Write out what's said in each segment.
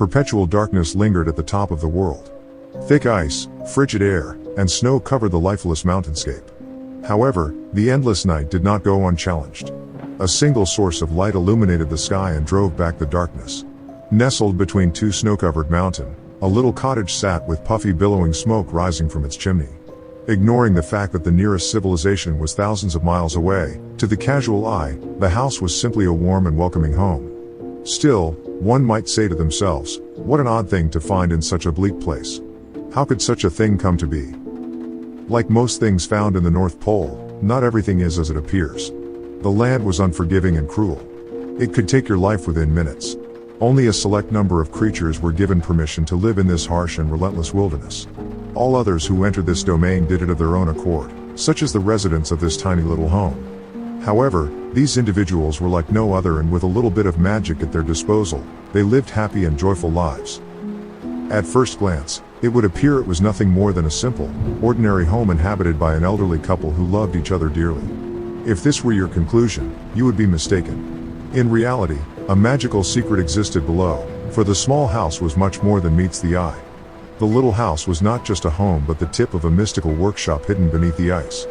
Perpetual darkness lingered at the top of the world. Thick ice, frigid air, and snow covered the lifeless mountainscape. However, the endless night did not go unchallenged. A single source of light illuminated the sky and drove back the darkness. Nestled between two snow-covered mountains, a little cottage sat with puffy billowing smoke rising from its chimney. Ignoring the fact that the nearest civilization was thousands of miles away, to the casual eye, the house was simply a warm and welcoming home. Still, one might say to themselves, what an odd thing to find in such a bleak place. How could such a thing come to be? Like most things found in the North Pole, not everything is as it appears. The land was unforgiving and cruel. It could take your life within minutes. Only a select number of creatures were given permission to live in this harsh and relentless wilderness. All others who entered this domain did it of their own accord, such as the residents of this tiny little home. However, these individuals were like no other, and with a little bit of magic at their disposal, they lived happy and joyful lives. At first glance, it would appear it was nothing more than a simple, ordinary home inhabited by an elderly couple who loved each other dearly. If this were your conclusion, you would be mistaken. In reality, a magical secret existed below, for the small house was much more than meets the eye. The little house was not just a home but the tip of a mystical workshop hidden beneath the ice.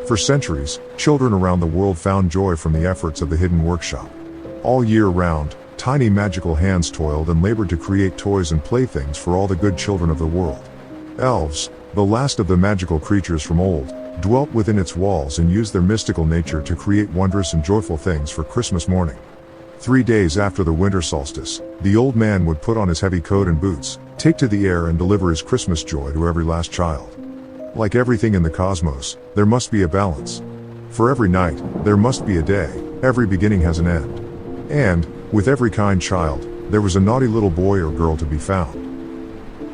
For centuries, children around the world found joy from the efforts of the hidden workshop. All year round, tiny magical hands toiled and labored to create toys and playthings for all the good children of the world. Elves, the last of the magical creatures from old, dwelt within its walls and used their mystical nature to create wondrous and joyful things for Christmas morning. 3 days after the winter solstice, the old man would put on his heavy coat and boots, take to the air and deliver his Christmas joy to every last child. Like everything in the cosmos, there must be a balance. For every night, there must be a day. Every beginning has an end. And, with every kind child, there was a naughty little boy or girl to be found.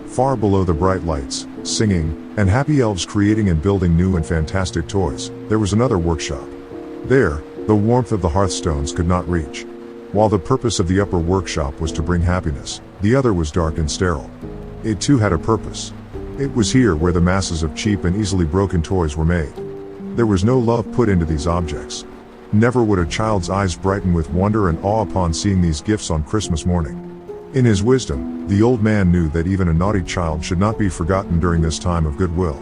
Far below the bright lights, singing, and happy elves creating and building new and fantastic toys, there was another workshop. There, the warmth of the hearthstones could not reach. While the purpose of the upper workshop was to bring happiness, the other was dark and sterile. It too had a purpose. It was here where the masses of cheap and easily broken toys were made. There was no love put into these objects. Never would a child's eyes brighten with wonder and awe upon seeing these gifts on Christmas morning. In his wisdom, the old man knew that even a naughty child should not be forgotten during this time of goodwill.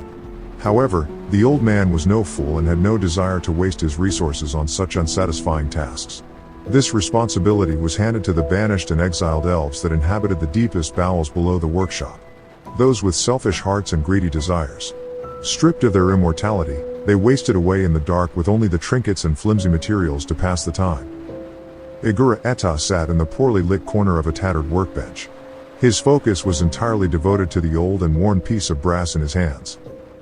However, the old man was no fool and had no desire to waste his resources on such unsatisfying tasks. This responsibility was handed to the banished and exiled elves that inhabited the deepest bowels below the workshop. Those with selfish hearts and greedy desires. Stripped of their immortality, they wasted away in the dark with only the trinkets and flimsy materials to pass the time. Igura Eta sat in the poorly lit corner of a tattered workbench. His focus was entirely devoted to the old and worn piece of brass in his hands.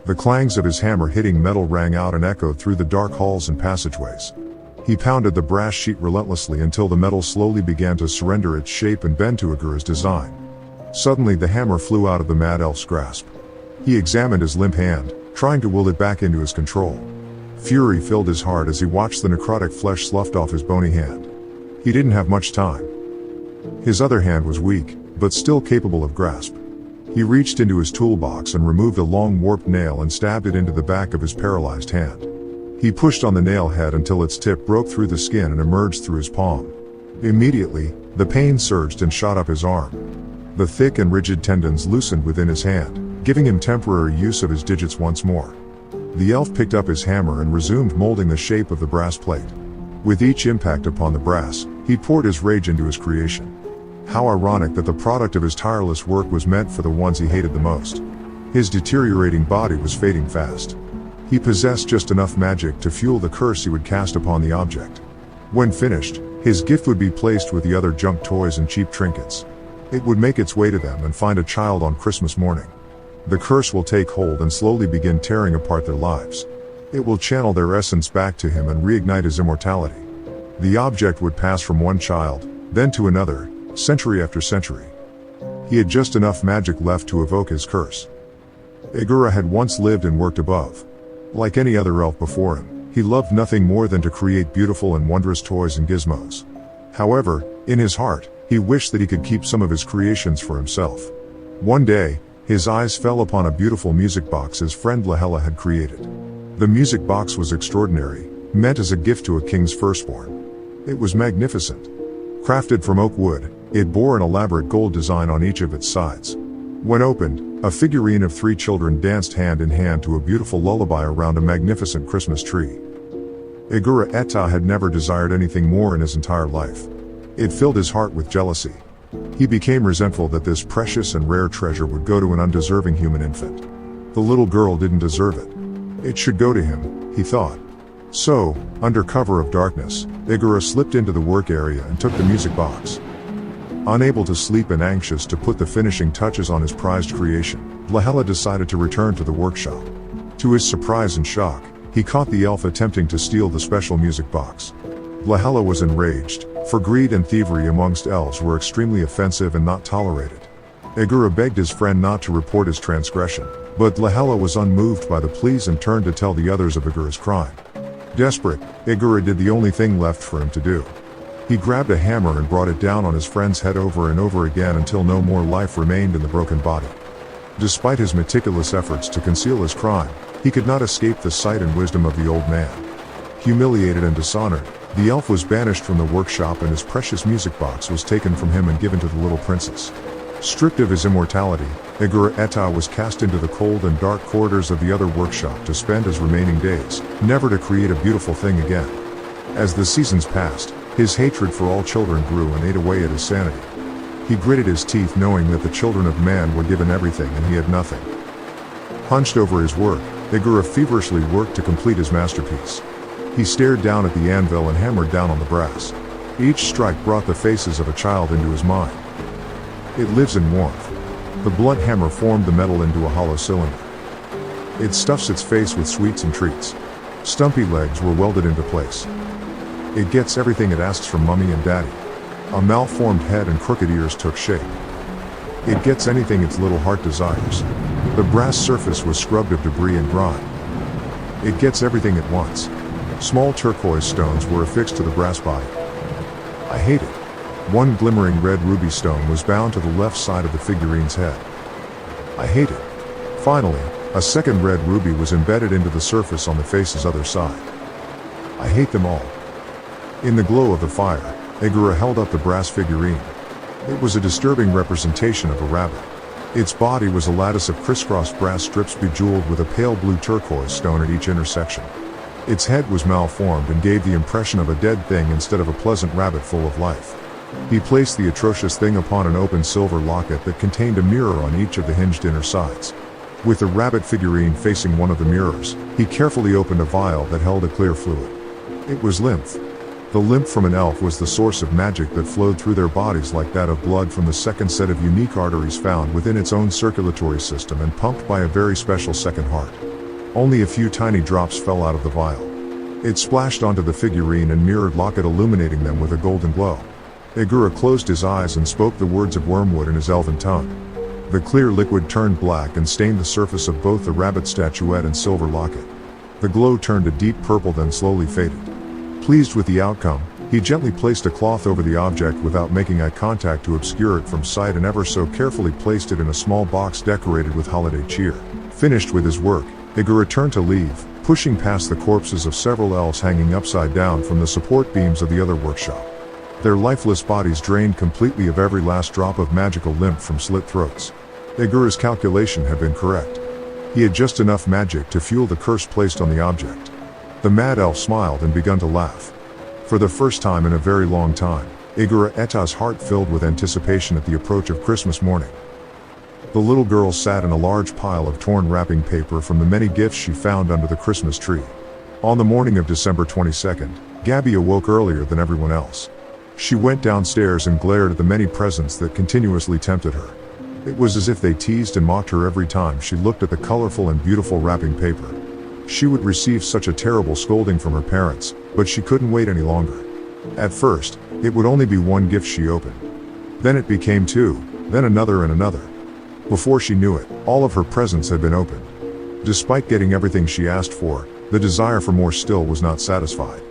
The clangs of his hammer hitting metal rang out and echoed through the dark halls and passageways. He pounded the brass sheet relentlessly until the metal slowly began to surrender its shape and bend to Igura's design. Suddenly the hammer flew out of the mad elf's grasp. He examined his limp hand, trying to will it back into his control. Fury filled his heart as he watched the necrotic flesh sloughed off his bony hand. He didn't have much time. His other hand was weak, but still capable of grasp. He reached into his toolbox and removed a long warped nail and stabbed it into the back of his paralyzed hand. He pushed on the nail head until its tip broke through the skin and emerged through his palm. Immediately, the pain surged and shot up his arm. The thick and rigid tendons loosened within his hand, giving him temporary use of his digits once more. The elf picked up his hammer and resumed molding the shape of the brass plate. With each impact upon the brass, he poured his rage into his creation. How ironic that the product of his tireless work was meant for the ones he hated the most. His deteriorating body was fading fast. He possessed just enough magic to fuel the curse he would cast upon the object. When finished, his gift would be placed with the other junk toys and cheap trinkets. It would make its way to them and find a child on Christmas morning. The curse will take hold and slowly begin tearing apart their lives. It will channel their essence back to him and reignite his immortality. The object would pass from one child, then to another, century after century. He had just enough magic left to evoke his curse. Igura had once lived and worked above. Like any other elf before him, he loved nothing more than to create beautiful and wondrous toys and gizmos. However, in his heart, he wished that he could keep some of his creations for himself. One day, his eyes fell upon a beautiful music box his friend Lahela had created. The music box was extraordinary, meant as a gift to a king's firstborn. It was magnificent. Crafted from oak wood, It bore an elaborate gold design on each of its sides. When opened, a figurine of 3 children danced hand in hand to a beautiful lullaby around a magnificent Christmas tree. Igura Eta had never desired anything more in his entire life. It filled his heart with jealousy. He became resentful that this precious and rare treasure would go to an undeserving human infant. The little girl didn't deserve it. It should go to him, he thought. So, under cover of darkness, Igura slipped into the work area and took the music box. Unable to sleep and anxious to put the finishing touches on his prized creation, Lahela decided to return to the workshop. To his surprise and shock, he caught the elf attempting to steal the special music box. Lahela was enraged, for greed and thievery amongst elves were extremely offensive and not tolerated. Igura begged his friend not to report his transgression, but Lahela was unmoved by the pleas and turned to tell the others of Igura's crime. Desperate, Igura did the only thing left for him to do. He grabbed a hammer and brought it down on his friend's head over and over again until no more life remained in the broken body. Despite his meticulous efforts to conceal his crime, he could not escape the sight and wisdom of the old man. Humiliated and dishonored, the elf was banished from the workshop and his precious music box was taken from him and given to the little princess. Stripped of his immortality, Igura Eta was cast into the cold and dark corridors of the other workshop to spend his remaining days, never to create a beautiful thing again. As the seasons passed, his hatred for all children grew and ate away at his sanity. He gritted his teeth knowing that the children of man were given everything and he had nothing. Hunched over his work, Igura feverishly worked to complete his masterpiece. He stared down at the anvil and hammered down on the brass. Each strike brought the faces of a child into his mind. It lives in warmth. The blunt hammer formed the metal into a hollow cylinder. It stuffs its face with sweets and treats. Stumpy legs were welded into place. It gets everything it asks from mommy and daddy. A malformed head and crooked ears took shape. It gets anything its little heart desires. The brass surface was scrubbed of debris and grime. It gets everything it wants. Small turquoise stones were affixed to the brass body. I hate it. One glimmering red ruby stone was bound to the left side of the figurine's head. I hate it. Finally, a second red ruby was embedded into the surface on the face's other side. I hate them all. In the glow of the fire, Igura held up the brass figurine. It was a disturbing representation of a rabbit. Its body was a lattice of crisscrossed brass strips bejeweled with a pale blue turquoise stone at each intersection. Its head was malformed and gave the impression of a dead thing instead of a pleasant rabbit full of life. He placed the atrocious thing upon an open silver locket that contained a mirror on each of the hinged inner sides. With the rabbit figurine facing one of the mirrors, he carefully opened a vial that held a clear fluid. It was lymph. The lymph from an elf was the source of magic that flowed through their bodies like that of blood from the second set of unique arteries found within its own circulatory system and pumped by a very special second heart. Only a few tiny drops fell out of the vial. It splashed onto the figurine and mirrored locket, illuminating them with a golden glow. Igura closed his eyes and spoke the words of wormwood in his elven tongue. The clear liquid turned black and stained the surface of both the rabbit statuette and silver locket. The glow turned a deep purple, then slowly faded. Pleased with the outcome, he gently placed a cloth over the object without making eye contact to obscure it from sight and ever so carefully placed it in a small box decorated with holiday cheer. Finished with his work, Igura turned to leave, pushing past the corpses of several elves hanging upside down from the support beams of the other workshop. Their lifeless bodies drained completely of every last drop of magical lymph from slit throats. Igura's calculation had been correct. He had just enough magic to fuel the curse placed on the object. The mad elf smiled and began to laugh. For the first time in a very long time, Igura Eta's heart filled with anticipation at the approach of Christmas morning. The little girl sat in a large pile of torn wrapping paper from the many gifts she found under the Christmas tree. On the morning of December 22nd, Gabby awoke earlier than everyone else. She went downstairs and glared at the many presents that continuously tempted her. It was as if they teased and mocked her every time she looked at the colorful and beautiful wrapping paper. She would receive such a terrible scolding from her parents, but she couldn't wait any longer. At first, it would only be one gift she opened. Then it became two, then another and another. Before she knew it, all of her presents had been opened. Despite getting everything she asked for, the desire for more still was not satisfied.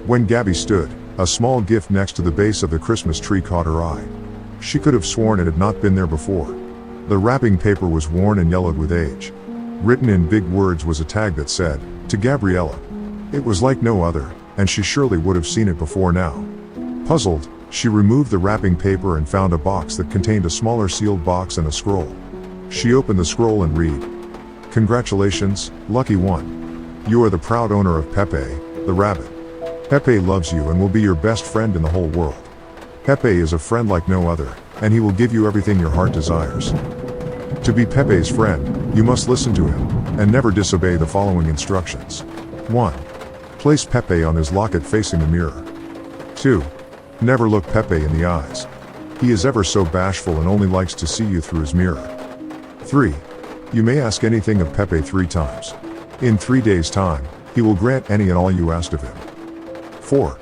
When Gabby stood, a small gift next to the base of the Christmas tree caught her eye. She could have sworn it had not been there before. The wrapping paper was worn and yellowed with age. Written in big words was a tag that said, "To Gabriella." It was like no other, and she surely would have seen it before now. Puzzled, She removed the wrapping paper and found a box that contained a smaller sealed box and a scroll. She opened the scroll and read, "Congratulations, lucky one. You are the proud owner of Pepe, the rabbit. Pepe loves you and will be your best friend in the whole world. Pepe is a friend like no other, and he will give you everything your heart desires. To be Pepe's friend, you must listen to him, and never disobey the following instructions. 1. Place Pepe on his locket facing the mirror. 2. Never look Pepe in the eyes. He is ever so bashful and only likes to see you through his mirror. 3. You may ask anything of Pepe 3 times. In 3 days' time, he will grant any and all you asked of him. 4.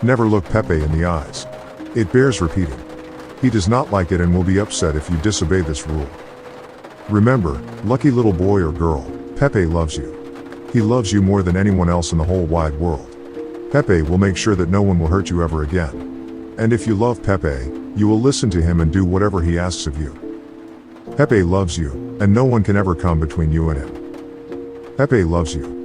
Never look Pepe in the eyes. It bears repeating. He does not like it and will be upset if you disobey this rule. Remember, lucky little boy or girl, Pepe loves you. He loves you more than anyone else in the whole wide world. Pepe will make sure that no one will hurt you ever again. And if you love Pepe, you will listen to him and do whatever he asks of you. Pepe loves you, and no one can ever come between you and him. Pepe loves you.